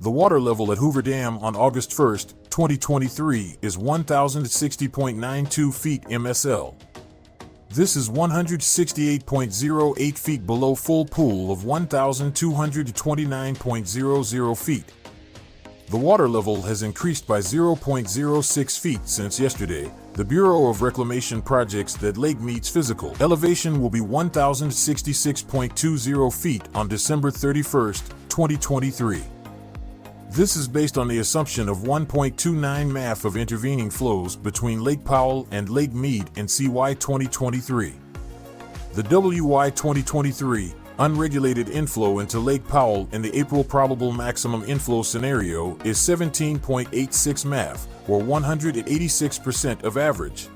The water level at Hoover Dam on August 1, 2023 is 1,060.92 feet MSL. This is 168.08 feet below full pool of 1,229.00 feet. The water level has increased by 0.06 feet since yesterday. The Bureau of Reclamation projects that lake meets physical elevation will be 1,066.20 feet on December 31, 2023. This is based on the assumption of 1.29 MAF of intervening flows between Lake Powell and Lake Mead in CY 2023. The WY 2023 unregulated inflow into Lake Powell in the April probable maximum inflow scenario is 17.86 MAF, or 186% of average.